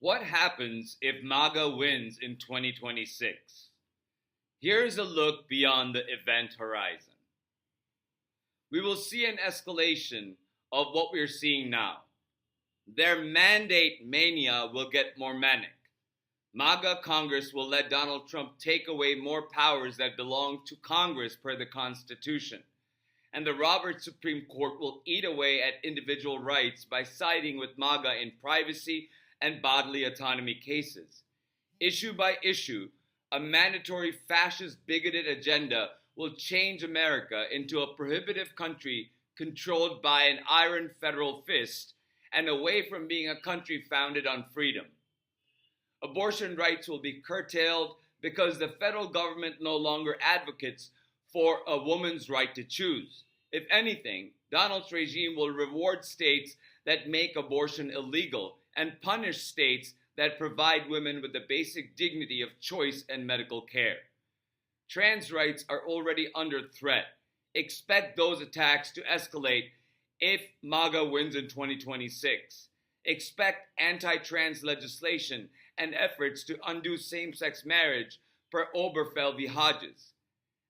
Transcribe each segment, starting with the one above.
What happens if MAGA wins in 2026? Here's a look beyond the event horizon. We will see an escalation of what we're seeing now. Their mandate mania will get more manic. MAGA Congress will let Donald Trump take away more powers that belong to Congress per the Constitution. And the Roberts Supreme Court will eat away at individual rights by siding with MAGA in privacy and bodily autonomy cases. Issue by issue, a mandatory fascist bigoted agenda will change America into a prohibitive country controlled by an iron federal fist and away from being a country founded on freedom. Abortion rights will be curtailed because the federal government no longer advocates for a woman's right to choose. If anything, Donald's regime will reward states that make abortion illegal and punish states that provide women with the basic dignity of choice and medical care. Trans rights are already under threat. Expect those attacks to escalate if MAGA wins in 2026. Expect anti-trans legislation and efforts to undo same-sex marriage per Obergefell v. Hodges.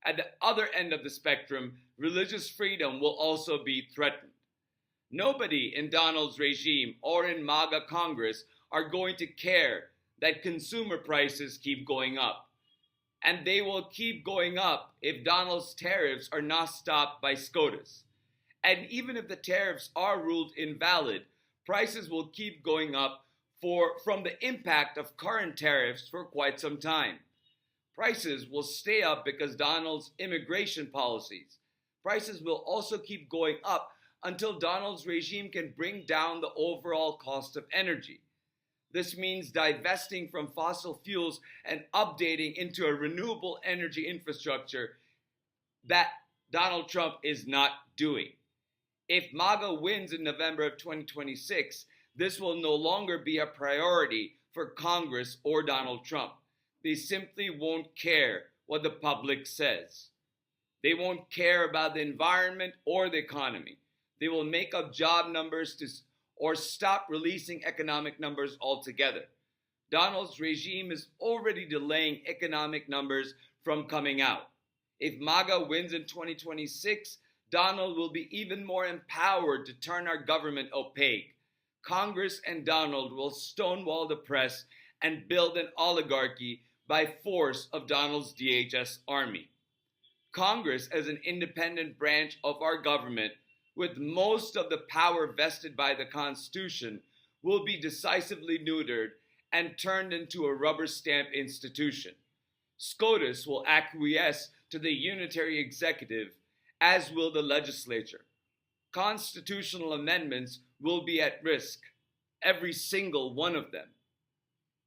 At the other end of the spectrum, religious freedom will also be threatened. Nobody in Donald's regime or in MAGA Congress are going to care that consumer prices keep going up. And they will keep going up if Donald's tariffs are not stopped by SCOTUS. And even if the tariffs are ruled invalid, prices will keep going up from the impact of current tariffs for quite some time. Prices will stay up because Donald's immigration policies. Prices will also keep going up until Donald's regime can bring down the overall cost of energy. This means divesting from fossil fuels and updating into a renewable energy infrastructure that Donald Trump is not doing. If MAGA wins in November of 2026, this will no longer be a priority for Congress or Donald Trump. They simply won't care what the public says. They won't care about the environment or the economy. They will make up job numbers or stop releasing economic numbers altogether. Donald's regime is already delaying economic numbers from coming out. If MAGA wins in 2026, Donald will be even more empowered to turn our government opaque. Congress and Donald will stonewall the press and build an oligarchy by force of Donald's DHS army. Congress, as an independent branch of our government, with most of the power vested by the Constitution, will be decisively neutered and turned into a rubber stamp institution. SCOTUS will acquiesce to the unitary executive, as will the legislature. Constitutional amendments will be at risk, every single one of them.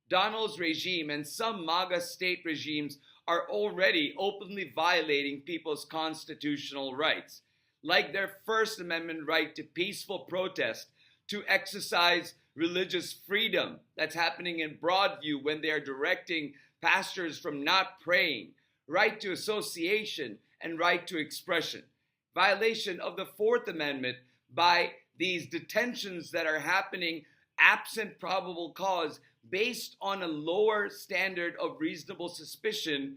Donald's regime and some MAGA state regimes are already openly violating people's constitutional rights, like their First Amendment right to peaceful protest, to exercise religious freedom that's happening in Broadview when they are directing pastors from not praying, right to association, and right to expression. Violation of the Fourth Amendment by these detentions that are happening absent probable cause based on a lower standard of reasonable suspicion,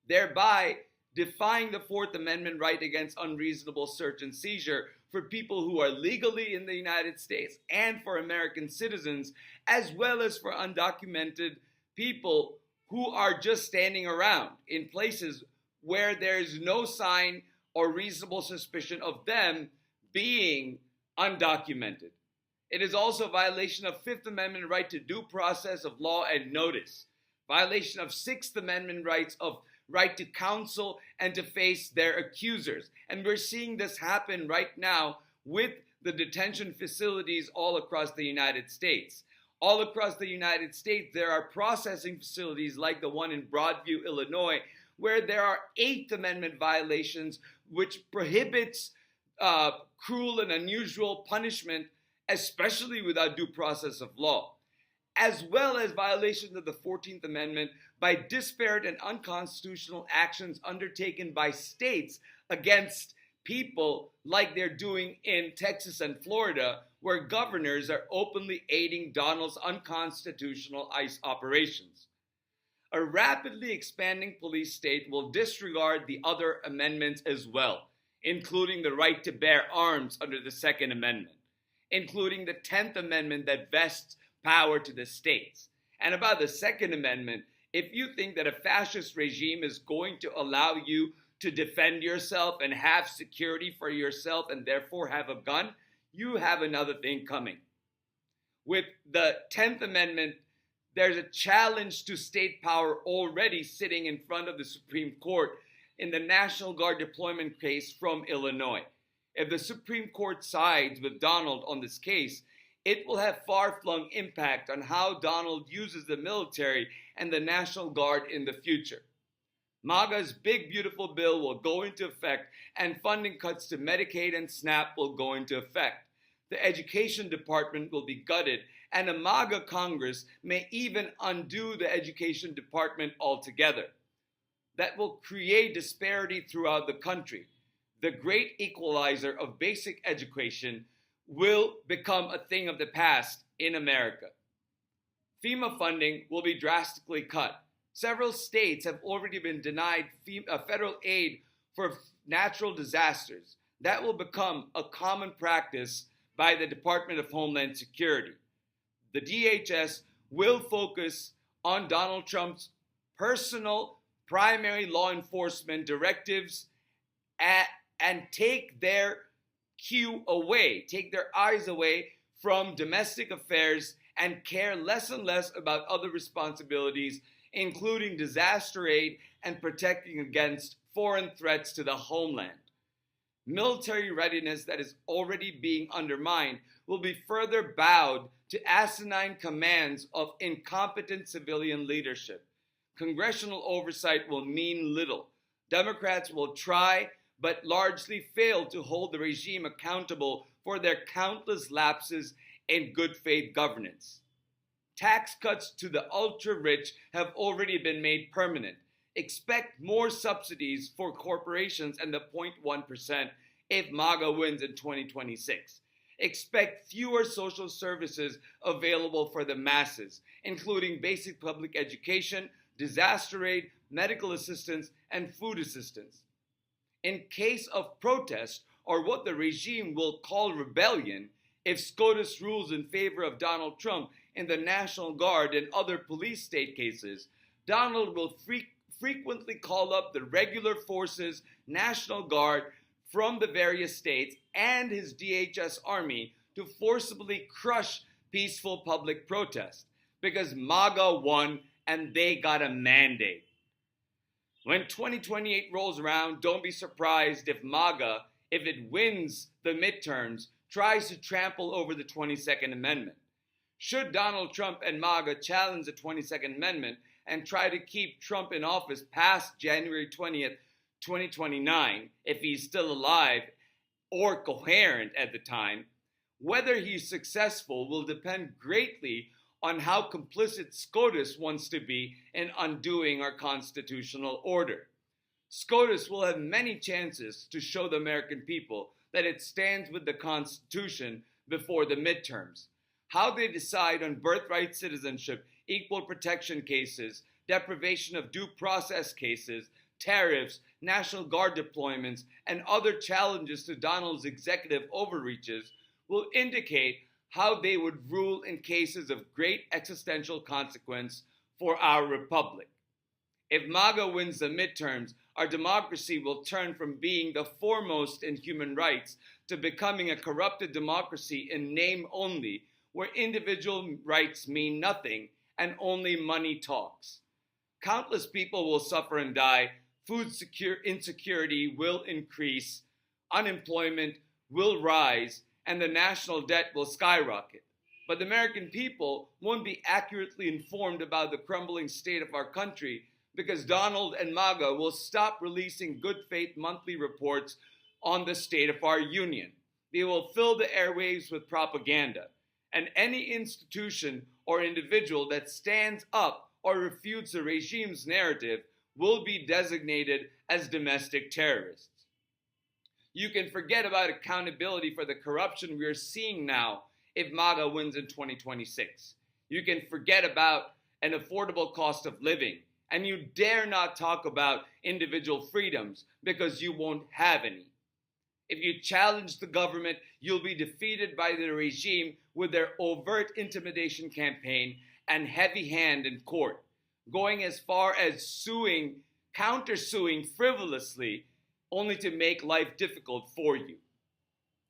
thereby defying the Fourth Amendment right against unreasonable search and seizure for people who are legally in the United States and for American citizens, as well as for undocumented people who are just standing around in places where there is no sign or reasonable suspicion of them being undocumented. It is also a violation of Fifth Amendment right to due process of law and notice, violation of Sixth Amendment rights of right to counsel and to face their accusers. And we're seeing this happen right now with the detention facilities all across the United States. All across the United States, there are processing facilities like the one in Broadview, Illinois, where there are Eighth Amendment violations which prohibits cruel and unusual punishment, especially without due process of law, as well as violations of the 14th Amendment by disparate and unconstitutional actions undertaken by states against people like they're doing in Texas and Florida, where governors are openly aiding Donald's unconstitutional ICE operations. A rapidly expanding police state will disregard the other amendments as well, including the right to bear arms under the Second Amendment, including the 10th Amendment that vests power to the states. And about the Second Amendment, if you think that a fascist regime is going to allow you to defend yourself and have security for yourself and therefore have a gun, you have another thing coming. With the 10th Amendment, there's a challenge to state power already sitting in front of the Supreme Court in the National Guard deployment case from Illinois. If the Supreme Court sides with Donald on this case, it will have far-flung impact on how Donald uses the military and the National Guard in the future. MAGA's big beautiful bill will go into effect, and funding cuts to Medicaid and SNAP will go into effect. The Education Department will be gutted, and a MAGA Congress may even undo the Education Department altogether. That will create disparity throughout the country. The great equalizer of basic education will become a thing of the past in America. FEMA funding will be drastically cut. Several states have already been denied federal aid for natural disasters. That will become a common practice by the Department of Homeland Security. The DHS will focus on Donald Trump's personal primary law enforcement directives and take their eyes away from domestic affairs and care less and less about other responsibilities, including disaster aid and protecting against foreign threats to the homeland. Military readiness that is already being undermined will be further bowed to asinine commands of incompetent civilian leadership. Congressional oversight will mean little. Democrats will try, but largely fail to hold the regime accountable for their countless lapses in good faith governance. Tax cuts to the ultra-rich have already been made permanent. Expect more subsidies for corporations and the 0.1% if MAGA wins in 2026. Expect fewer social services available for the masses, including basic public education, disaster aid, medical assistance, and food assistance. In case of protest, or what the regime will call rebellion, if SCOTUS rules in favor of Donald Trump in the National Guard and other police state cases, Donald will frequently call up the regular forces, National Guard from the various states, and his DHS army to forcibly crush peaceful public protest, because MAGA won and they got a mandate. When 2028 rolls around, don't be surprised if MAGA, if it wins the midterms, tries to trample over the 22nd Amendment. Should Donald Trump and MAGA challenge the 22nd Amendment and try to keep Trump in office past January 20th, 2029, if he's still alive or coherent at the time, whether he's successful will depend greatly on how complicit SCOTUS wants to be in undoing our constitutional order. SCOTUS will have many chances to show the American people that it stands with the Constitution before the midterms. How they decide on birthright citizenship, equal protection cases, deprivation of due process cases, tariffs, National Guard deployments, and other challenges to Donald's executive overreaches will indicate how they would rule in cases of great existential consequence for our republic. If MAGA wins the midterms, our democracy will turn from being the foremost in human rights to becoming a corrupted democracy in name only, where individual rights mean nothing and only money talks. Countless people will suffer and die, food insecurity will increase, unemployment will rise, and the national debt will skyrocket. But the American people won't be accurately informed about the crumbling state of our country because Donald and MAGA will stop releasing good faith monthly reports on the state of our union. They will fill the airwaves with propaganda. And any institution or individual that stands up or refutes the regime's narrative will be designated as domestic terrorists. You can forget about accountability for the corruption we are seeing now if MAGA wins in 2026. You can forget about an affordable cost of living, and you dare not talk about individual freedoms because you won't have any. If you challenge the government, you'll be defeated by the regime with their overt intimidation campaign and heavy hand in court, going as far as countersuing frivolously, only to make life difficult for you.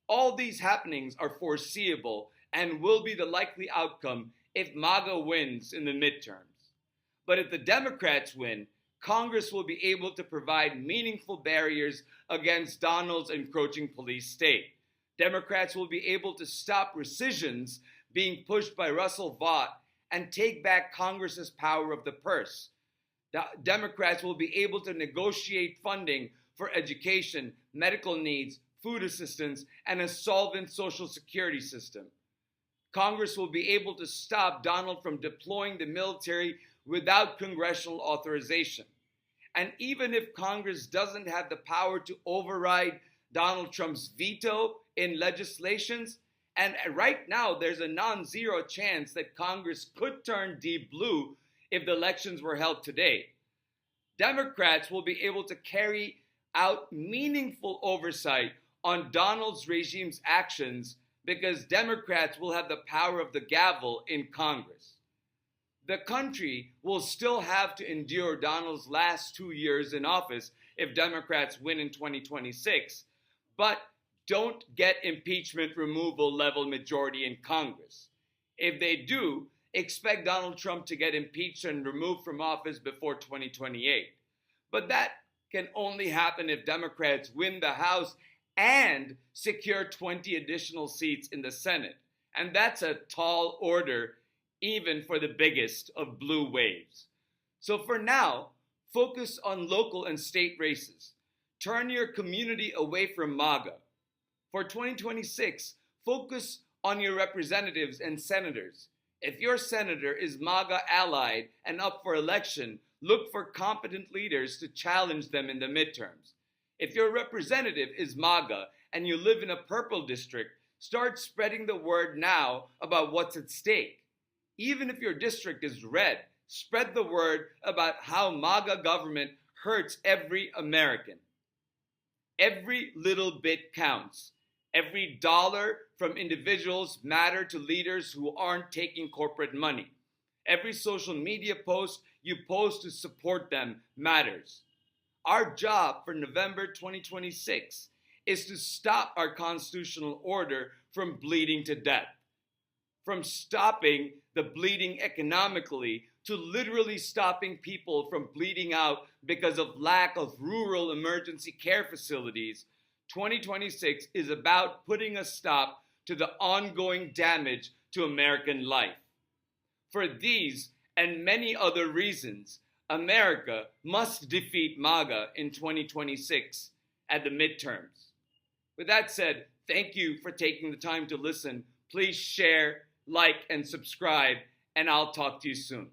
All these happenings are foreseeable and will be the likely outcome if MAGA wins in the midterms. But if the Democrats win, Congress will be able to provide meaningful barriers against Donald's encroaching police state. Democrats will be able to stop rescissions being pushed by Russell Vought and take back Congress's power of the purse. Democrats will be able to negotiate funding for education, medical needs, food assistance, and a solvent social security system. Congress will be able to stop Donald from deploying the military without congressional authorization. And even if Congress doesn't have the power to override Donald Trump's veto in legislations, and right now there's a non-zero chance that Congress could turn deep blue if the elections were held today, Democrats will be able to carry out meaningful oversight on Donald's regime's actions because Democrats will have the power of the gavel in Congress. The country will still have to endure Donald's last 2 years in office if Democrats win in 2026, but don't get impeachment removal level majority in Congress. If they do, expect Donald Trump to get impeached and removed from office before 2028. But that can only happen if Democrats win the House and secure 20 additional seats in the Senate. And that's a tall order, even for the biggest of blue waves. So for now, focus on local and state races. Turn your community away from MAGA. For 2026, focus on your representatives and senators. If your senator is MAGA allied and up for election, look for competent leaders to challenge them in the midterms. If your representative is MAGA and you live in a purple district, start spreading the word now about what's at stake. Even if your district is red, spread the word about how MAGA government hurts every American. Every little bit counts. Every dollar from individuals matter to leaders who aren't taking corporate money. Every social media post you post to support them matters. Our job for November 2026 is to stop our constitutional order from bleeding to death. From stopping the bleeding economically to literally stopping people from bleeding out because of lack of rural emergency care facilities, 2026 is about putting a stop to the ongoing damage to American life. For these and many other reasons, America must defeat MAGA in 2026 at the midterms. With that said, thank you for taking the time to listen. Please share, like, and subscribe, and I'll talk to you soon.